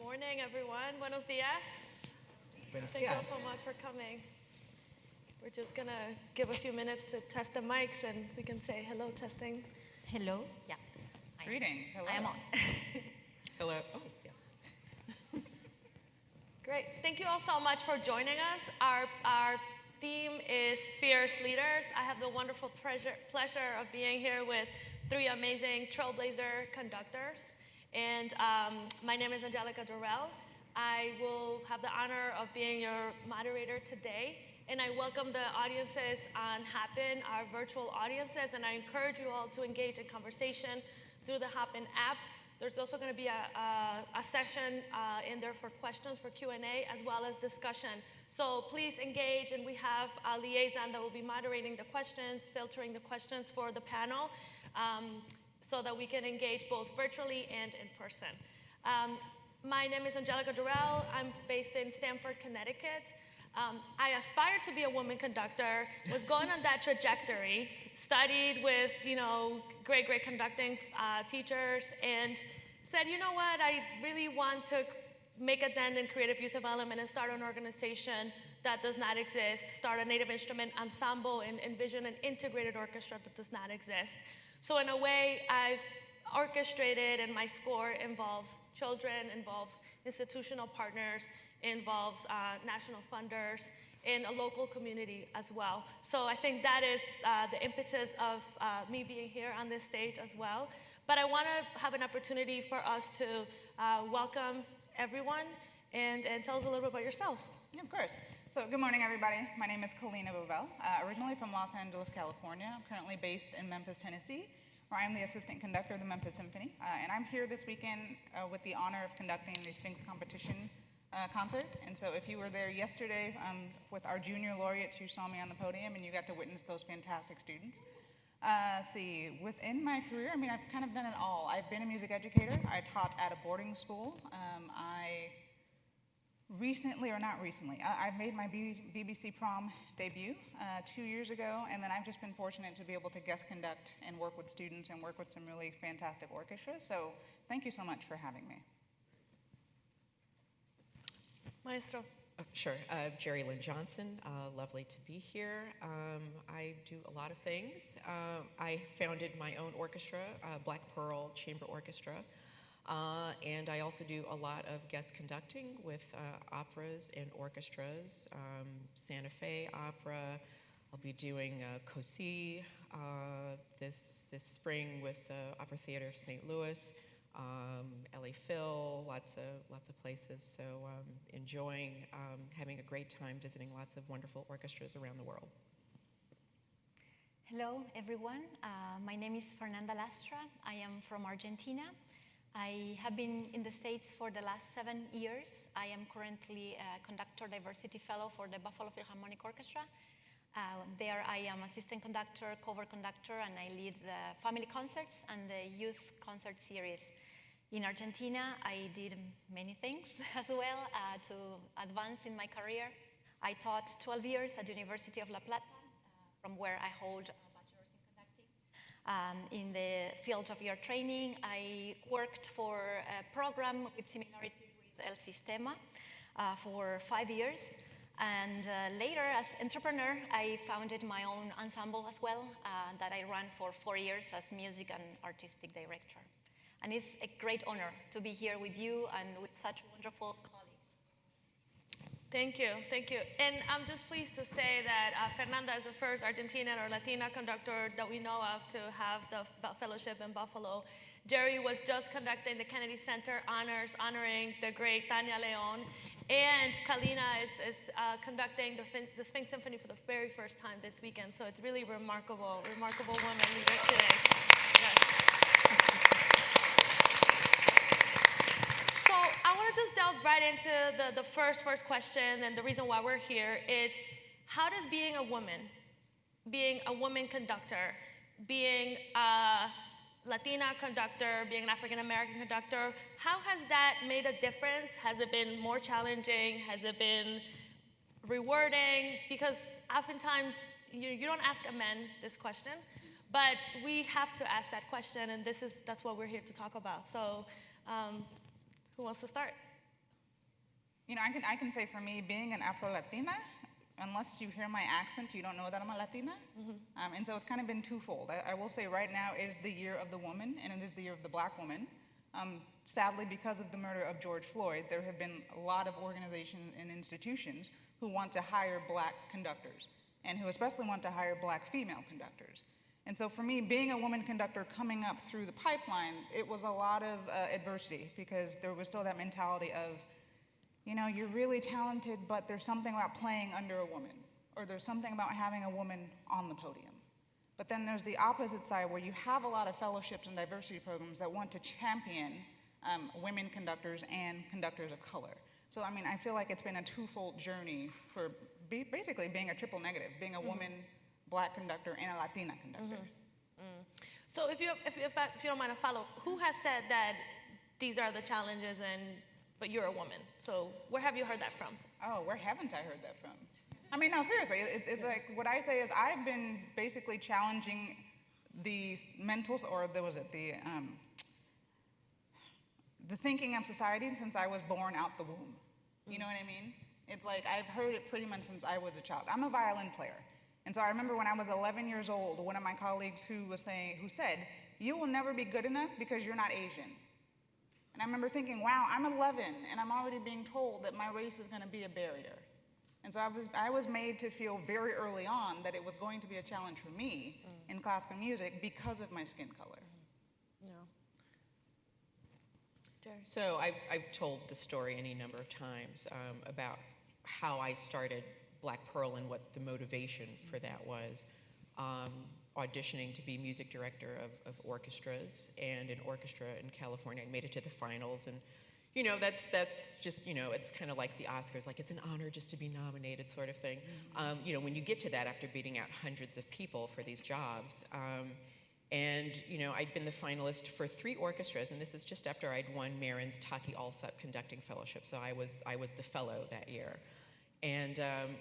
morning, everyone. Buenos dias. Buenos Thank you all dias. so much for coming. We're just going to give a few minutes to test the mics, and we can say hello, testing. Hello. Yeah. Greetings. Hello. I am on. Hello. Oh, yes. Great. Thank you all so much for joining us. Our theme is Fierce Leaders. I have the wonderful pleasure of being here with three amazing trailblazer conductors. And my name is Angelica Durrell. I will have the honor of being your moderator today. And I welcome the audiences on Happen, our virtual audiences, and I encourage you all to engage in conversation through the Happen app. There's also going to be a session in there for questions, for Q&A, as well as discussion. So please engage, and we have a liaison that will be moderating the questions, filtering the questions for the panel, so that we can engage both virtually and in person. My name is Angelica Durrell. I'm based in Stamford, Connecticut. I aspired to be a woman conductor, was going on that trajectory, studied with, great conducting teachers, and said, you know what, I really want to make a dent in creative youth development and start an organization that does not exist, start a native instrument ensemble, and envision an integrated orchestra that does not exist. So in a way, I've orchestrated, and my score involves children, involves institutional partners, involves national funders, in a local community as well. So I think that is the impetus of me being here on this stage as well. But I want to have an opportunity for us to welcome everyone and tell us a little bit about yourselves. Yeah, of course. So good morning, everybody. My name is Kalena Bovell, originally from Los Angeles, California. I'm currently based in Memphis, Tennessee, where I'm the assistant conductor of the Memphis Symphony. And I'm here this weekend with the honor of conducting the Sphinx competition concert. And so if you were there yesterday with our junior laureates, you saw me on the podium and you got to witness those fantastic students. Within my career, I've kind of done it all. I've been a music educator. I taught at a boarding school. I made my BBC prom debut 2 years ago, and then I've just been fortunate to be able to guest conduct and work with students and work with some really fantastic orchestras. So thank you so much for having me. Maestro. Sure. Jeri Lynne Johnson. Lovely to be here. I do a lot of things. I founded my own orchestra, Black Pearl Chamber Orchestra. And I also do a lot of guest conducting with operas and orchestras. Santa Fe Opera. I'll be doing COSI this spring with the Opera Theater of St. Louis. LA Phil, lots of places. So enjoying having a great time visiting lots of wonderful orchestras around the world. Hello, everyone. My name is Fernanda Lastra. I am from Argentina. I have been in the States for the last 7 years. I am currently a Conductor Diversity Fellow for the Buffalo Philharmonic Orchestra. There I am assistant conductor, cover conductor, and I lead the family concerts and the youth concert series. In Argentina, I did many things as well to advance in my career. I taught 12 years at the University of La Plata, from where I hold a bachelor's in conducting. In the field of year training, I worked for a program with similarities with El Sistema for 5 years. And later, as entrepreneur, I founded my own ensemble as well that I ran for 4 years as music and artistic director. And it's a great honor to be here with you and with such wonderful colleagues. Thank you. And I'm just pleased to say that Fernanda is the first Argentinian or Latina conductor that we know of to have the fellowship in Buffalo. Jeri was just conducting the Kennedy Center honors, honoring the great Tania León. And Kalena is conducting the Sphinx Symphony for the very first time this weekend. So it's really remarkable woman leaders today. Yes. So I want to just delve right into the first question, and the reason why we're here. It's how does being a woman conductor, being a Latina conductor, being an African American conductor, how has that made a difference? Has it been more challenging? Has it been rewarding? Because oftentimes you don't ask a man this question, but we have to ask that question, and that's what we're here to talk about. So who wants to start? I can say for me, being an Afro-Latina, unless you hear my accent, you don't know that I'm a Latina. And so it's kind of been twofold. I will say right now it is the year of the woman, and it is the year of the Black woman. Sadly, because of the murder of George Floyd, there have been a lot of organizations and institutions who want to hire Black conductors, and who especially want to hire Black female conductors. And so for me, being a woman conductor coming up through the pipeline, it was a lot of adversity, because there was still that mentality of, you're really talented, but there's something about playing under a woman, or there's something about having a woman on the podium. But then there's the opposite side, where you have a lot of fellowships and diversity programs that want to champion women conductors and conductors of color. So, I feel like it's been a twofold journey for basically being a triple negative, being a woman, Black conductor, and a Latina conductor. So if you don't mind to follow, who has said that these are the challenges but you're a woman? So where have you heard that from? Oh, where haven't I heard that from? No, seriously, it's like, what I say is I've been basically challenging the mental, or the thinking of society since I was born out the womb. You know what I mean? It's like I've heard it pretty much since I was a child. I'm a violin player. And so I remember when I was 11 years old, one of my colleagues who said, "You will never be good enough because you're not Asian." And I remember thinking, wow, I'm 11 and I'm already being told that my race is going to be a barrier. And so I was made to feel very early on that it was going to be a challenge for me in classical music because of my skin color. Jeri? So I've told the story any number of times about how I started Black Pearl and what the motivation for that was. Auditioning to be music director of orchestras and an orchestra in California. I made it to the finals, and that's just, it's kind of like the Oscars, like it's an honor just to be nominated sort of thing. When you get to that after beating out hundreds of people for these jobs, and I'd been the finalist for 3 orchestras, and this is just after I'd won Marin's Taki Alsop Conducting Fellowship, so I was the fellow that year. And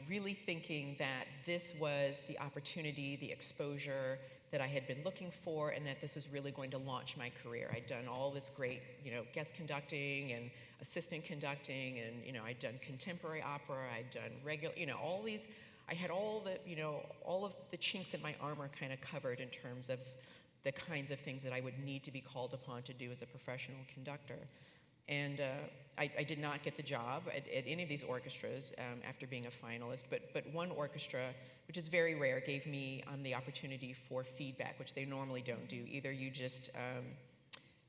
really thinking that this was the opportunity, the exposure that I had been looking for, and that this was really going to launch my career. I'd done all this great, guest conducting and assistant conducting, and I'd done contemporary opera, I'd done regular, all these. I had all of the chinks in my armor kind of covered in terms of the kinds of things that I would need to be called upon to do as a professional conductor. And I did not get the job at any of these orchestras after being a finalist, but one orchestra, which is very rare, gave me the opportunity for feedback, which they normally don't do. Either you just,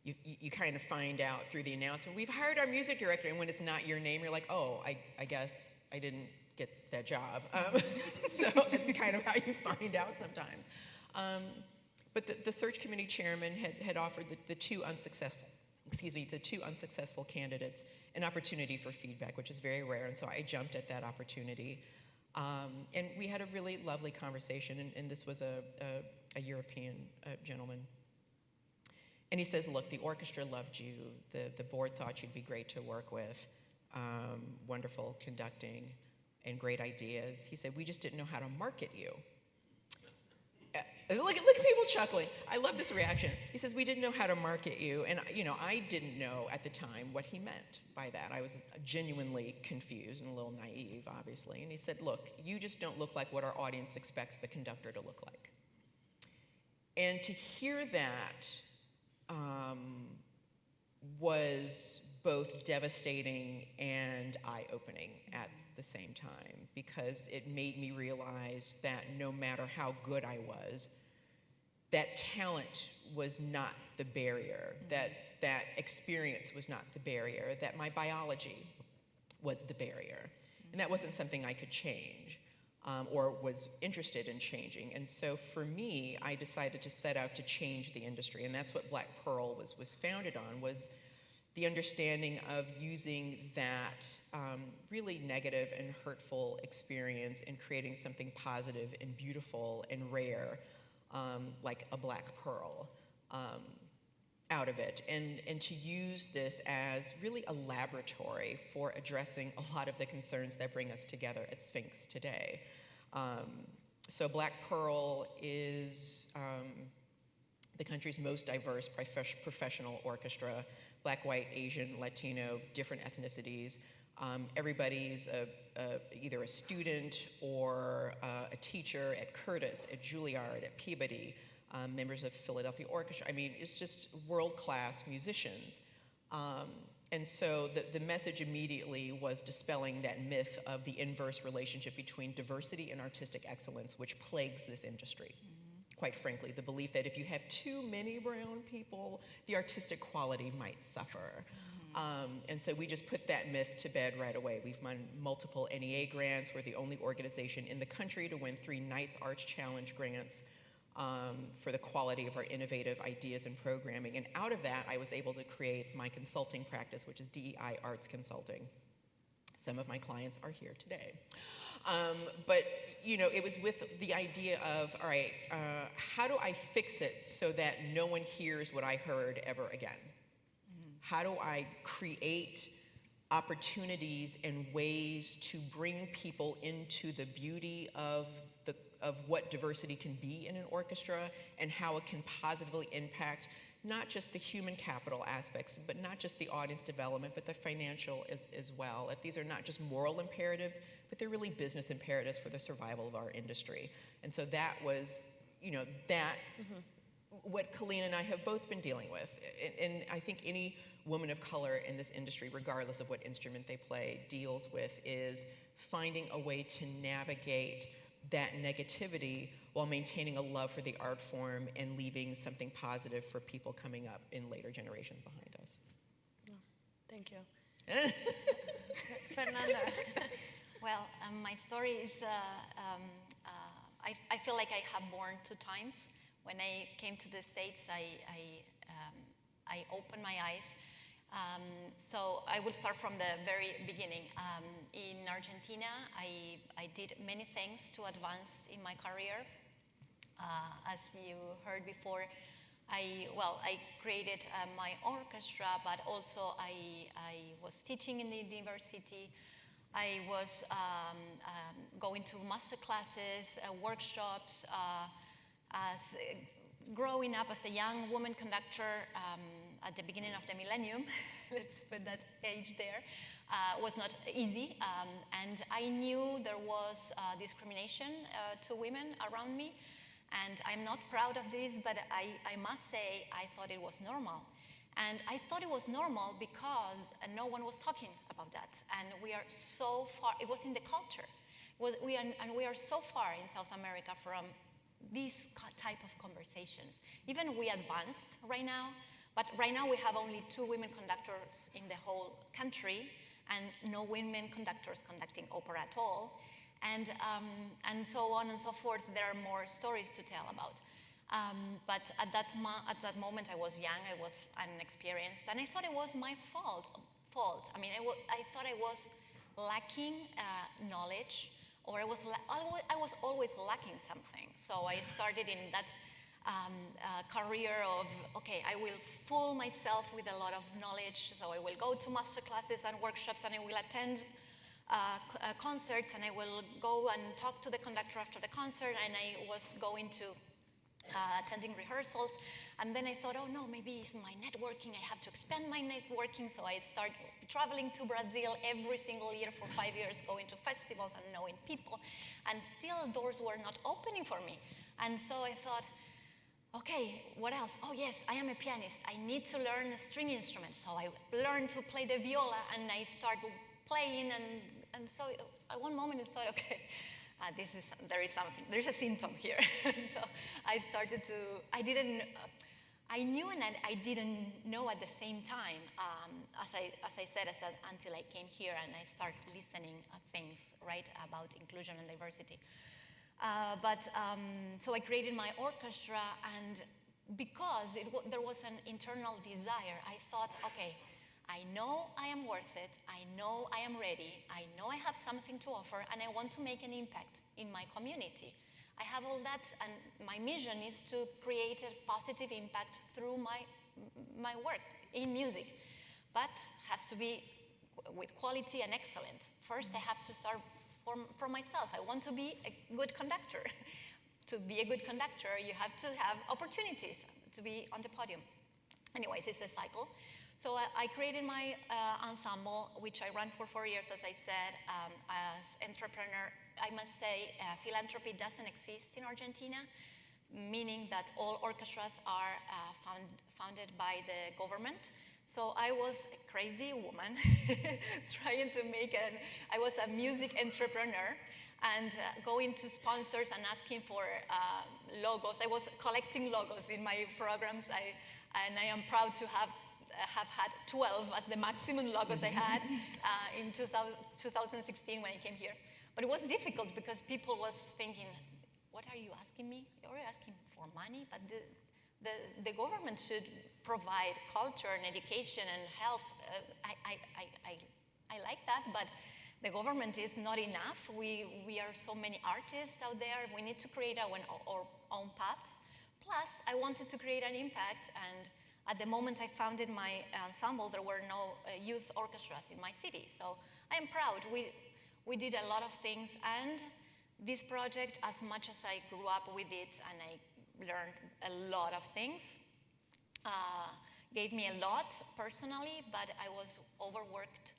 you kind of find out through the announcement, we've hired our music director, and when it's not your name, you're like, oh, I guess I didn't get that job. So that's kind of how you find out sometimes. But the search committee chairman had offered the two unsuccessful candidates an opportunity for feedback, which is very rare, and so I jumped at that opportunity. And we had a really lovely conversation, and this was a European gentleman. And he says, look, the orchestra loved you, the board thought you'd be great to work with, wonderful conducting, and great ideas. He said, we just didn't know how to market you. Look at people chuckling. I love this reaction. He says, we didn't know how to market you. And, I didn't know at the time what he meant by that. I was genuinely confused and a little naive, obviously. And he said, look, you just don't look like what our audience expects the conductor to look like. And to hear that was both devastating and eye-opening at the same time, because it made me realize that no matter how good I was, that talent was not the barrier, that experience was not the barrier, that my biology was the barrier. And that wasn't something I could change or was interested in changing. And so for me, I decided to set out to change the industry, and that's what Black Pearl was founded on, was the understanding of using that really negative and hurtful experience and creating something positive and beautiful and rare, like a Black Pearl, out of it. And to use this as really a laboratory for addressing a lot of the concerns that bring us together at Sphinx today. So Black Pearl is the country's most diverse professional orchestra. Black, white, Asian, Latino, different ethnicities. Everybody's either a student or a teacher at Curtis, at Juilliard, at Peabody, members of Philadelphia Orchestra. I mean, it's just world-class musicians. And so the message immediately was dispelling that myth of the inverse relationship between diversity and artistic excellence, which plagues this industry. Quite frankly, the belief that if you have too many brown people, the artistic quality might suffer. And so we just put that myth to bed right away. We've won multiple NEA grants. We're the only organization in the country to win 3 Knights Arts Challenge grants for the quality of our innovative ideas and programming. And out of that, I was able to create my consulting practice, which is DEI Arts Consulting. Some of my clients are here today. But you know, it was with the idea of, all right, how do I fix it so that no one hears what I heard ever again? How do I create opportunities and ways to bring people into the beauty of what diversity can be in an orchestra and how it can positively impact not just the human capital aspects, but not just the audience development, but the financial as well. That these are not just moral imperatives, but they're really business imperatives for the survival of our industry. And so that was, you know, what Kalena and I have both been dealing with. And I think any woman of color in this industry, regardless of what instrument they play, deals with is finding a way to navigate that negativity while maintaining a love for the art form and leaving something positive for people coming up in later generations behind us. Oh, thank you. Fernanda. Well, my story is, I feel like I have born 2 times. When I came to the States, I opened my eyes. So I will start from the very beginning. In Argentina, I did many things to advance in my career. As you heard before, I created my orchestra, but also I was teaching in the university. I was going to master classes, workshops. Growing up as a young woman conductor at the beginning of the millennium, let's put that age there, was not easy. And I knew there was discrimination to women around me. And I'm not proud of this, but I must say I thought it was normal. And I thought it was normal because no one was talking about that. And we are so far, it was in the culture. We are so far in South America from these type of conversations. Even we advanced right now, but right now we have only 2 women conductors in the whole country and no women conductors conducting opera at all. And so on and so forth. There are more stories to tell about. But at that moment I was young, I was inexperienced, and I thought it was my fault. I mean, I thought I was lacking knowledge, or I was always lacking something. So I started in that career of, okay, I will fool myself with a lot of knowledge. So I will go to master classes and workshops, and I will attend concerts, and I will go and talk to the conductor after the concert, and I was going to attending rehearsals. And then I thought, oh no, maybe it's my networking. I have to expand my networking. So I started traveling to Brazil every single year for 5 years, going to festivals and knowing people. And still doors were not opening for me. And so I thought, okay, what else? Oh yes, I am a pianist. I need to learn a string instrument. So I learned to play the viola, and I started playing. And so at one moment I thought, okay, there is a symptom here. So I started to, I knew and I didn't know at the same time, as I said, until I came here and I started listening at things, right, about inclusion and diversity. So I created my orchestra, and because there was an internal desire, I thought, okay, I know I am worth it, I know I am ready, I know I have something to offer, and I want to make an impact in my community. I have all that, and my mission is to create a positive impact through my work in music, but has to be with quality and excellence. First, I have to start from myself. I want to be a good conductor. To be a good conductor, you have to have opportunities to be on the podium. Anyways, it's a cycle. So I created my ensemble, which I ran for 4 years, as I said, as entrepreneur. I must say philanthropy doesn't exist in Argentina, meaning that all orchestras are founded by the government. So I was a crazy woman trying to I was a music entrepreneur and going to sponsors and asking for logos. I was collecting logos in my programs, and I am proud to have had 12 as the maximum logos I had in 2016 when I came here. But it was difficult because people was thinking, what are you asking me? You're asking for money, but the government should provide culture and education and health. I like that, but the government is not enough. We are so many artists out there. We need to create our own paths. Plus, I wanted to create an impact, and at the moment I founded my ensemble, there were no youth orchestras in my city. So I am proud. We did a lot of things, and this project, as much as I grew up with it and I learned a lot of things, gave me a lot personally, but I was overworked,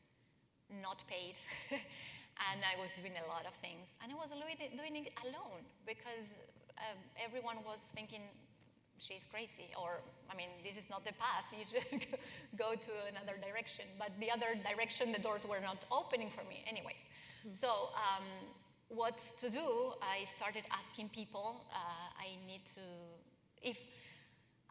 not paid, and I was doing a lot of things. And I was doing it alone because everyone was thinking, she's crazy, or, I mean, this is not the path, you should go to another direction. But the other direction, the doors were not opening for me anyways. So what to do, I started asking people,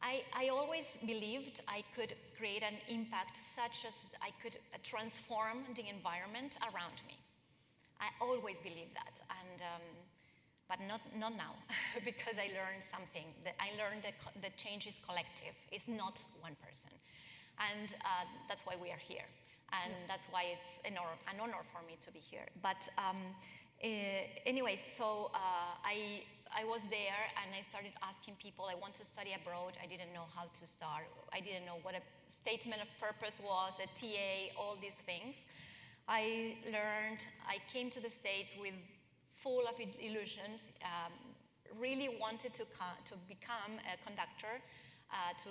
I always believed I could create an impact such as I could transform the environment around me. I always believed that, and but not now, because I learned something. I learned that change is collective. It's not one person. And that's why we are here. And that's why it's an honor for me to be here. But anyways, so I was there and I started asking people, I want to study abroad. I didn't know how to start. I didn't know what a statement of purpose was, a TA, all these things. I came to the States with full of illusions, really wanted to become a conductor, to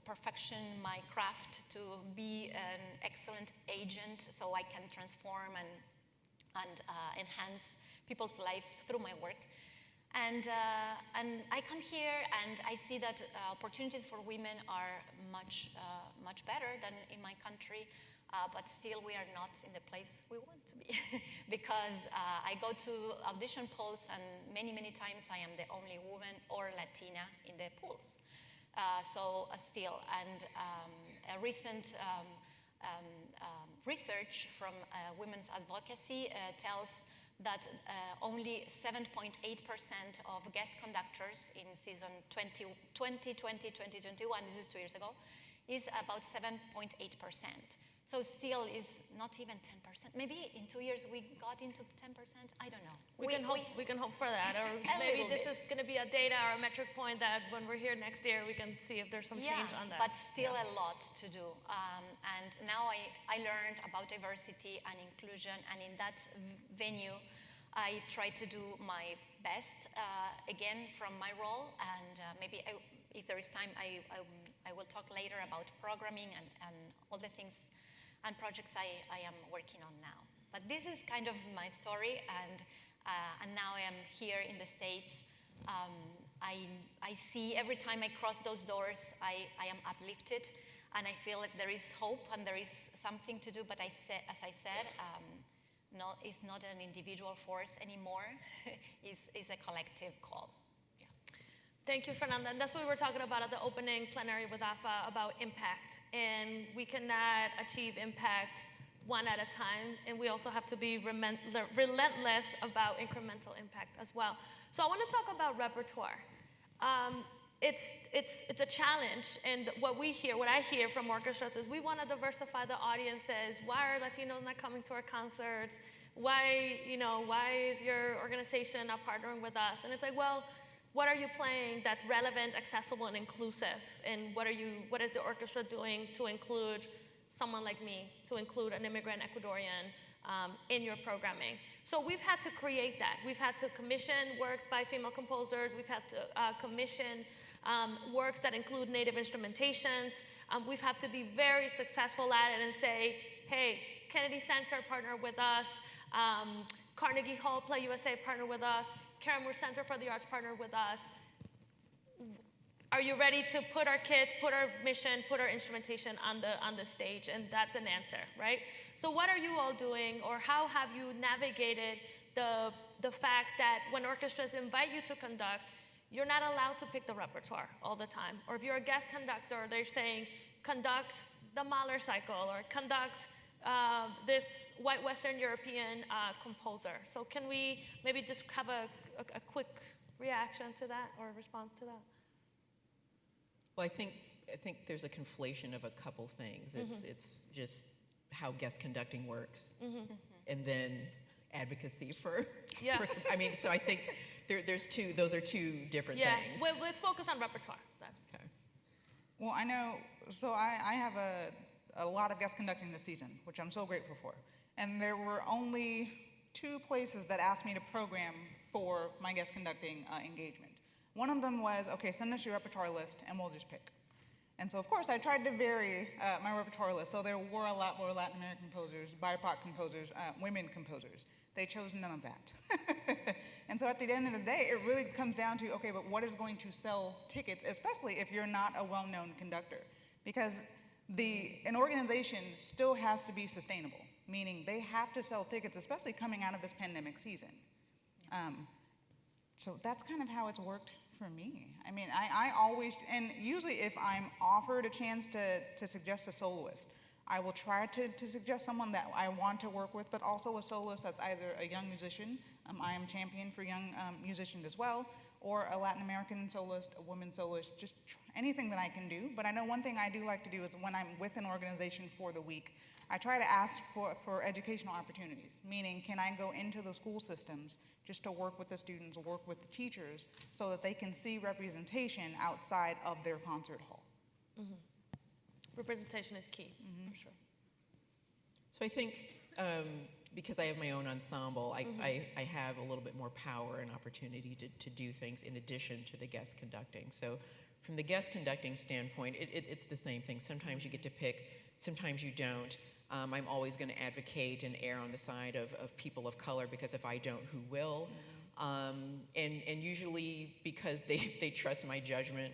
perfection my craft, to be an excellent agent so I can transform and enhance people's lives through my work. And I come here and I see that opportunities for women are much better than in my country. But still we are not in the place we want to be because I go to audition polls and many times I am the only woman or Latina in the polls. Still, and a recent research from women's advocacy tells that only 7.8% of guest conductors in season 2020-2021, this is 2 years ago, is about 7.8%. So still is not even 10%. Maybe in 2 years we got into 10%. I don't know. We can hope for that, or maybe this is going to be a data or a metric point that when we're here next year we can see if there's some change on that. But still a lot to do. And now I learned about diversity and inclusion, and in that venue I try to do my best. Again, from my role, and maybe if there is time, I will talk later about programming and all the things and projects I am working on now. But this is kind of my story, and now I am here in the States. I see every time I cross those doors, I am uplifted, and I feel like there is hope and there is something to do, but as I said, it's not an individual force anymore, it's a collective call. Yeah. Thank you, Fernanda. And that's what we were talking about at the opening plenary with AFA, about impact. And we cannot achieve impact one at a time, and we also have to be relentless about incremental impact as well. So I want to talk about repertoire. It's a challenge, and what I hear from orchestras is we want to diversify the audiences. Why are Latinos not coming to our concerts? Why is your organization not partnering with us? And it's like, well, what are you playing that's relevant, accessible, and inclusive? And what is the orchestra doing to include someone like me, to include an immigrant Ecuadorian in your programming? So we've had to create that. We've had to commission works by female composers. We've had to commission works that include native instrumentations. We have to be very successful at it and say, hey, Kennedy Center partner with us, Carnegie Hall Play USA partner with us, Caramore Center for the Arts partner with us. Are you ready to put our kids, put our mission, put our instrumentation on the stage? And that's an answer, right? So what are you all doing, or how have you navigated the fact that when orchestras invite you to conduct, you're not allowed to pick the repertoire all the time? Or if you're a guest conductor, they're saying, conduct the Mahler cycle, or conduct this white Western European composer. So can we maybe just have a quick reaction to that, or a response to that? Well, I think there's a conflation of a couple things. It's just how guest conducting works, and then advocacy for. Yeah. I mean, so I think there's two. Those are two different things. Well, let's focus on repertoire then. Okay. Well, I know. So I have a lot of guest conducting this season, which I'm so grateful for. And there were only 2 places that asked me to program for my guest conducting engagement. One of them was, okay, send us your repertoire list and we'll just pick. And so, of course, I tried to vary my repertoire list. So there were a lot more Latin American composers, BIPOC composers, women composers. They chose none of that. And so at the end of the day, it really comes down to, okay, but what is going to sell tickets, especially if you're not a well-known conductor? Because an organization still has to be sustainable, meaning they have to sell tickets, especially coming out of this pandemic season. So that's kind of how it's worked for me. I mean, I always, and usually if I'm offered a chance to suggest a soloist, I will try to suggest someone that I want to work with, but also a soloist that's either a young musician, I am champion for young musicians as well, or a Latin American soloist, a woman soloist, just anything that I can do. But I know one thing I do like to do is when I'm with an organization for the week, I try to ask for educational opportunities, meaning can I go into the school systems just to work with the students, work with the teachers, so that they can see representation outside of their concert hall. Representation is key, for sure. So I think because I have my own ensemble, I have a little bit more power and opportunity to do things in addition to the guest conducting. So from the guest conducting standpoint, it's the same thing. Sometimes you get to pick, sometimes you don't. I'm always going to advocate and err on the side of people of color, because if I don't, who will? And usually because they trust my judgment,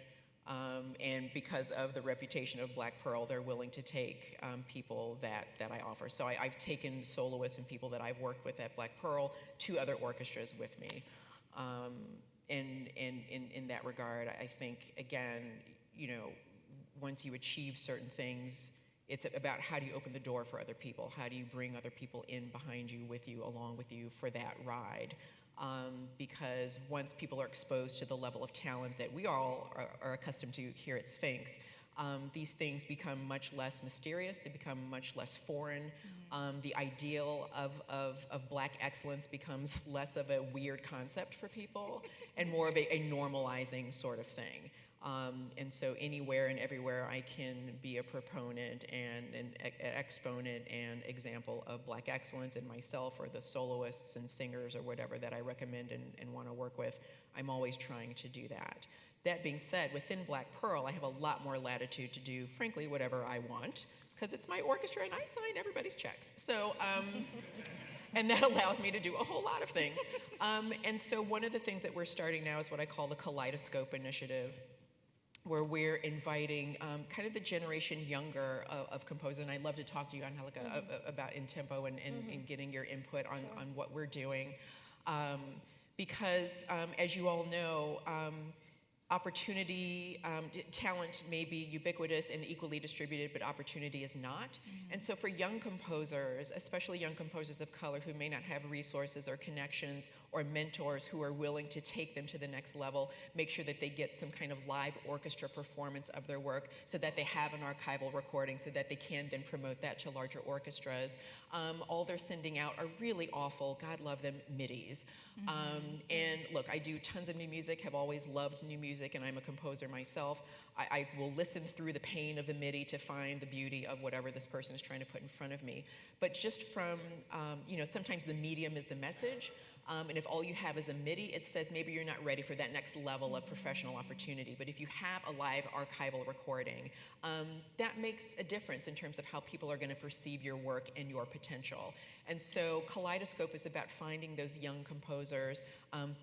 and because of the reputation of Black Pearl, they're willing to take people that I offer. So I've taken soloists and people that I've worked with at Black Pearl to other orchestras with me. And in that regard, I think, again, once you achieve certain things, it's about how do you open the door for other people? How do you bring other people in behind you, with you, along with you for that ride? Because once people are exposed to the level of talent that we all are accustomed to here at Sphinx, these things become much less mysterious. They become much less foreign. The ideal of Black excellence becomes less of a weird concept for people and more of a normalizing sort of thing. And so anywhere and everywhere I can be a proponent and an exponent and example of Black excellence in myself or the soloists and singers or whatever that I recommend and want to work with, I'm always trying to do that. That being said, within Black Pearl, I have a lot more latitude to do, frankly, whatever I want, because it's my orchestra and I sign everybody's checks. So, and that allows me to do a whole lot of things. And so one of the things that we're starting now is what I call the Kaleidoscope Initiative, where we're inviting kind of the generation younger of composers. And I'd love to talk to you, Angelica, about INTEMPO and getting your input on what we're doing. Because as you all know, opportunity, talent may be ubiquitous and equally distributed, but opportunity is not. And so for young composers, especially young composers of color who may not have resources or connections or mentors who are willing to take them to the next level, make sure that they get some kind of live orchestra performance of their work so that they have an archival recording so that they can then promote that to larger orchestras. All they're sending out are really awful, God love them, MIDIs. And look, I do tons of new music, have always loved new music, and I'm a composer myself. I will listen through the pain of the MIDI to find the beauty of whatever this person is trying to put in front of me. But just from, sometimes the medium is the message. And if all you have is a MIDI, it says maybe you're not ready for that next level of professional opportunity. But if you have a live archival recording, that makes a difference in terms of how people are going to perceive your work and your potential. And so Kaleidoscope is about finding those young composers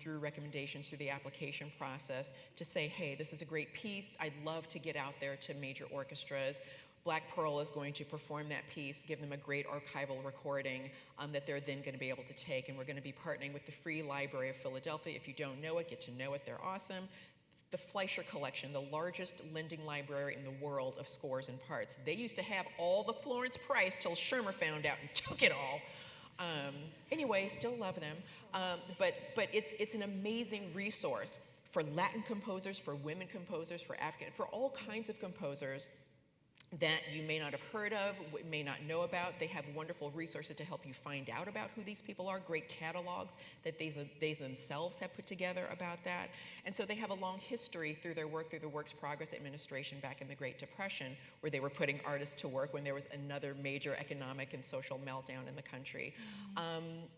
through recommendations through the application process to say, hey, this is a great piece. I'd love to get out there to major orchestras. Black Pearl is going to perform that piece, give them a great archival recording that they're then going to be able to take. And we're going to be partnering with the Free Library of Philadelphia. If you don't know it, get to know it. They're awesome. The Fleischer Collection, the largest lending library in the world of scores and parts. They used to have all the Florence Price till Schirmer found out and took it all. Anyway, still love them. But it's an amazing resource for Latin composers, for women composers, for African, for all kinds of composers that you may not have heard of, may not know about. They have wonderful resources to help you find out about who these people are, great catalogs that they themselves have put together about that. And so they have a long history through their work, through the Works Progress Administration back in the Great Depression, where they were putting artists to work when there was another major economic and social meltdown in the country,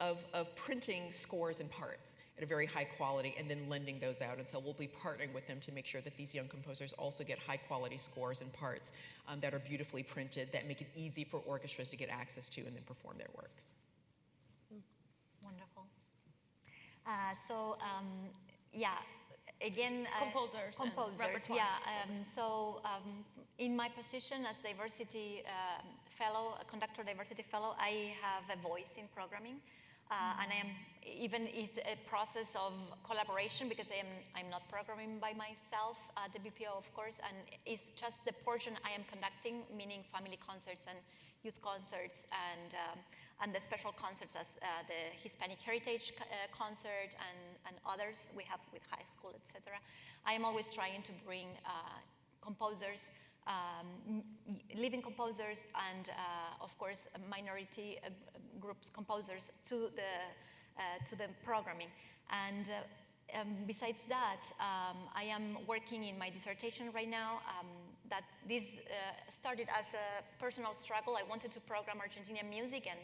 of printing scores and parts at a very high quality and then lending those out. And so we'll be partnering with them to make sure that these young composers also get high quality scores and parts that are beautifully printed, that make it easy for orchestras to get access to and then perform their works. Wonderful. Yeah, again, Composers, in my position as diversity fellow, a conductor diversity fellow, I have a voice in programming. And it's a process of collaboration because I'm not programming by myself at the BPO, of course, and it's just the portion I am conducting, meaning family concerts and youth concerts and the special concerts as the Hispanic Heritage concert and others we have with high school, etc. I am always trying to bring composers, living composers, and of course minority groups composers to the programming. And besides that, I am working in my dissertation right now. That this started as a personal struggle. I wanted to program Argentinian music, and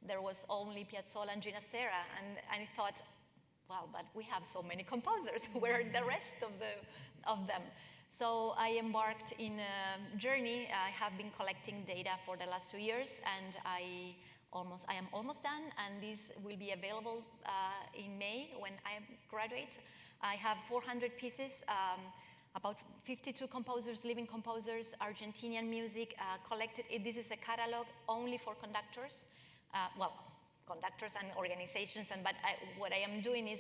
there was only Piazzolla and Gina Serra, and I thought, wow, but we have so many composers. Where are the rest of them? So I embarked in a journey. I have been collecting data for the last 2 years, and I am almost done, and this will be available in May when I graduate. I have 400 pieces, about 52 composers, living composers, Argentinian music collected. This is a catalog only for conductors. Conductors and organizations, but what I am doing is,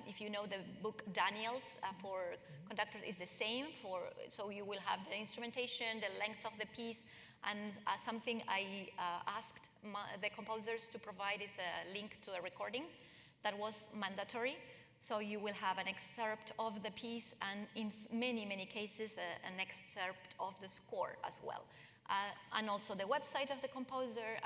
if you know the book Daniels for conductors is the same, so you will have the instrumentation, the length of the piece, and something I asked the composers to provide is a link to a recording that was mandatory. So you will have an excerpt of the piece, and in many cases an excerpt of the score as well, and also the website of the composer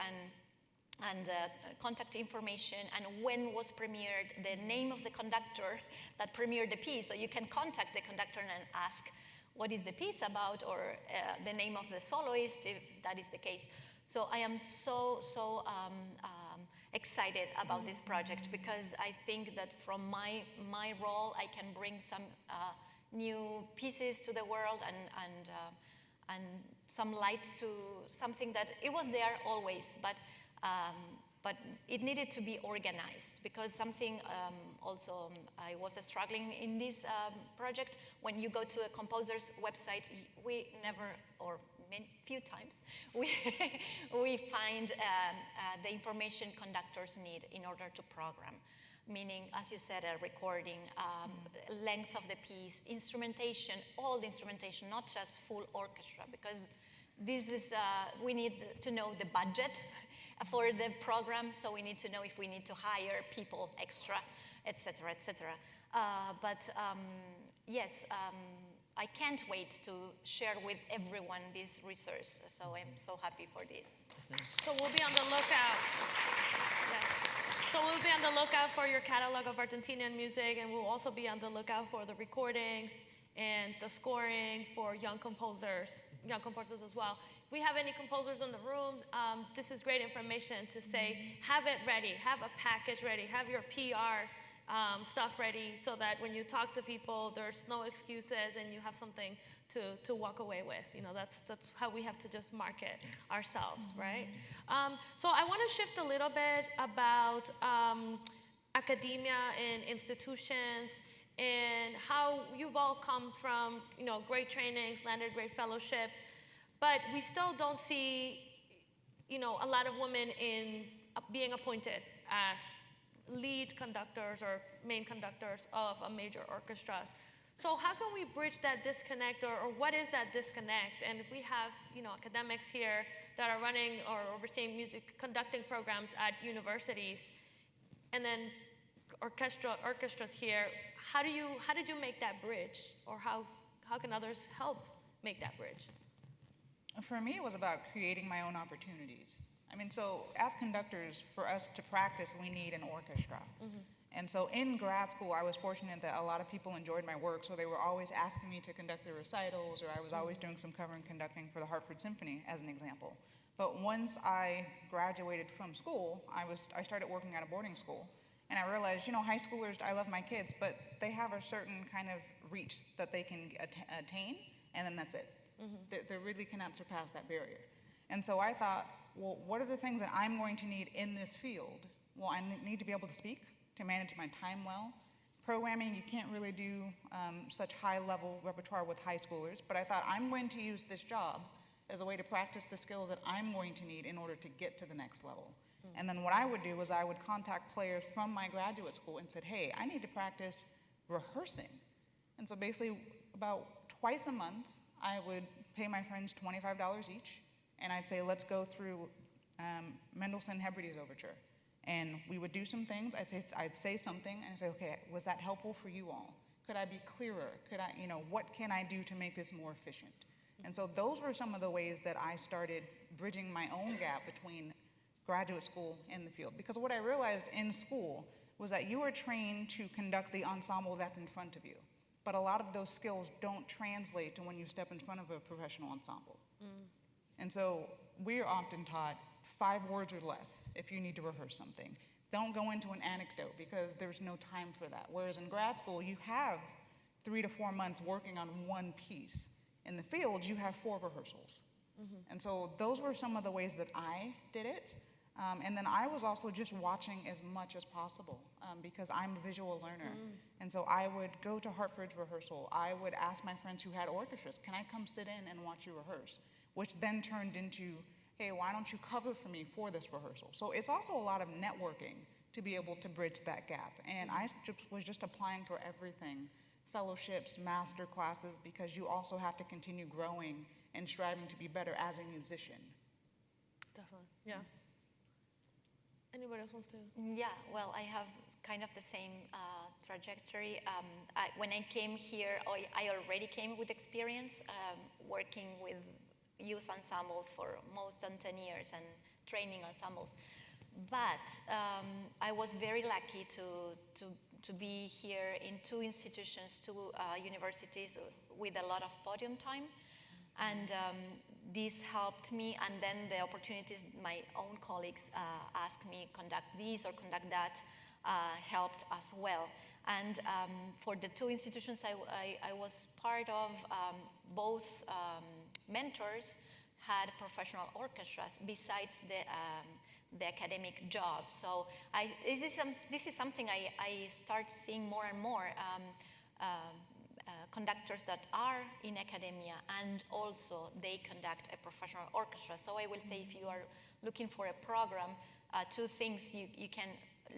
and the contact information, and when was premiered, the name of the conductor that premiered the piece. So you can contact the conductor and ask what is the piece about, or the name of the soloist, if that is the case. So I am so excited about this project, because I think that from my role, I can bring some new pieces to the world and some light to something that it was there always, but it needed to be organized, because something also I was struggling in this project. When you go to a composer's website, we never, or few times, we find the information conductors need in order to program. Meaning, as you said, a recording, length of the piece, instrumentation, all the instrumentation, not just full orchestra, because this is, we need to know the budget for the program, so we need to know if we need to hire people extra, etc., etc. Yes, I can't wait to share with everyone this resource, so I'm so happy for this. So we'll be on the lookout. Yes. So we'll be on the lookout for your catalog of Argentinian music, and we'll also be on the lookout for the recordings and the scoring for young composers as well. If we have any composers in the room, this is great information to say, have it ready, have a package ready, have your PR stuff ready so that when you talk to people, there's no excuses and you have something to walk away with. You know, that's how we have to just market ourselves, right? So I want to shift a little bit about academia and institutions and how you've all come from, you know, great trainings, landed great fellowships, but we still don't see, you know, a lot of women in being appointed as lead conductors or main conductors of a major orchestras. So how can we bridge that disconnect, or what is that disconnect? And if we have, you know, academics here that are running or overseeing music conducting programs at universities, and then orchestras here, how did you make that bridge, or how can others help make that bridge? For me, it was about creating my own opportunities. I mean, so as conductors, for us to practice, we need an orchestra. And so in grad school, I was fortunate that a lot of people enjoyed my work, so they were always asking me to conduct the recitals, or I was always doing some cover and conducting for the Hartford Symphony, as an example. But once I graduated from school, I started working at a boarding school, and I realized, you know, high schoolers, I love my kids, but they have a certain kind of reach that they can attain, and then that's it. They really cannot surpass that barrier. And so I thought, well, what are the things that I'm going to need in this field? Well, I need to be able to speak, to manage my time well. Programming, you can't really do such high-level repertoire with high schoolers, but I thought I'm going to use this job as a way to practice the skills that I'm going to need in order to get to the next level. And then what I would do was I would contact players from my graduate school and said, hey, I need to practice rehearsing. And so basically about twice a month, I would pay my friends $25 each, and I'd say, let's go through Mendelssohn Hebrides Overture. And we would do some things. I'd say something, and I'd say, okay, was that helpful for you all? Could I be clearer? Could I, you know, what can I do to make this more efficient? And so those were some of the ways that I started bridging my own gap between graduate school and the field. Because what I realized in school was that you are trained to conduct the ensemble that's in front of you. But a lot of those skills don't translate to when you step in front of a professional ensemble. And so we're often taught 5 words or less if you need to rehearse something. Don't go into an anecdote because there's no time for that. Whereas in grad school, you have 3 to 4 months working on one piece. In the field, you have 4 rehearsals. And so those were some of the ways that I did it. And then I was also just watching as much as possible because I'm a visual learner. And so I would go to Hartford's rehearsal. I would ask my friends who had orchestras, can I come sit in and watch you rehearse? Which then turned into, hey, why don't you cover for me for this rehearsal? So it's also a lot of networking to be able to bridge that gap. And I was just applying for everything, fellowships, master classes, because you also have to continue growing and striving to be better as a musician. Definitely, yeah. Anybody else wants to? Yeah, well, I have kind of the same trajectory. When I came here, I already came with experience working with youth ensembles for more than 10 years and training ensembles. But I was very lucky to be here in 2 institutions, 2 universities with a lot of podium time. And this helped me, and then the opportunities my own colleagues asked me conduct this or conduct that helped as well. And for the 2 institutions I was part of, both mentors had professional orchestras besides the academic job. So this is something I start seeing more and more. Conductors that are in academia and also they conduct a professional orchestra. So I will say if you are looking for a program, 2 things you can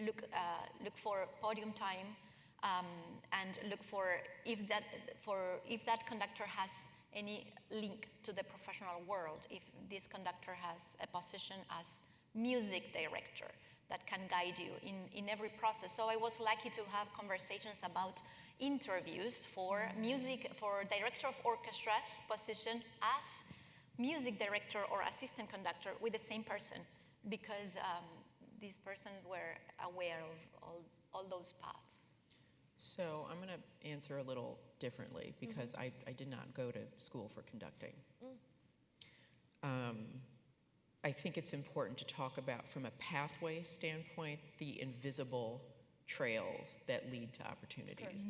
look for podium time and look for if that conductor has any link to the professional world, if this conductor has a position as music director that can guide you in every process. So I was lucky to have conversations about interviews for director of orchestras position as music director or assistant conductor with the same person, because these persons were aware of all those paths. So I'm going to answer a little differently because I did not go to school for conducting. I think it's important to talk about, from a pathway standpoint, the invisible trails that lead to opportunities.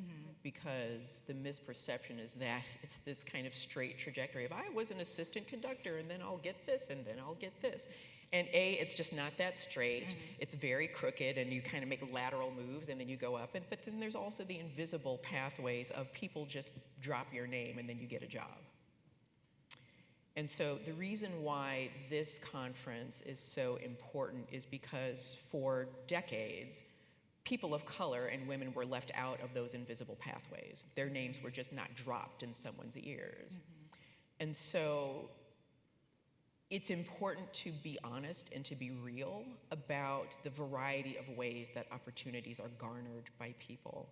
Because the misperception is that it's this kind of straight trajectory of, I was an assistant conductor and then I'll get this and then I'll get this. And it's just not that straight. It's very crooked, and you kind of make lateral moves and then you go up. But then there's also the invisible pathways of people just drop your name and then you get a job. And so the reason why this conference is so important is because for decades, people of color and women were left out of those invisible pathways. Their names were just not dropped in someone's ears. And so it's important to be honest and to be real about the variety of ways that opportunities are garnered by people,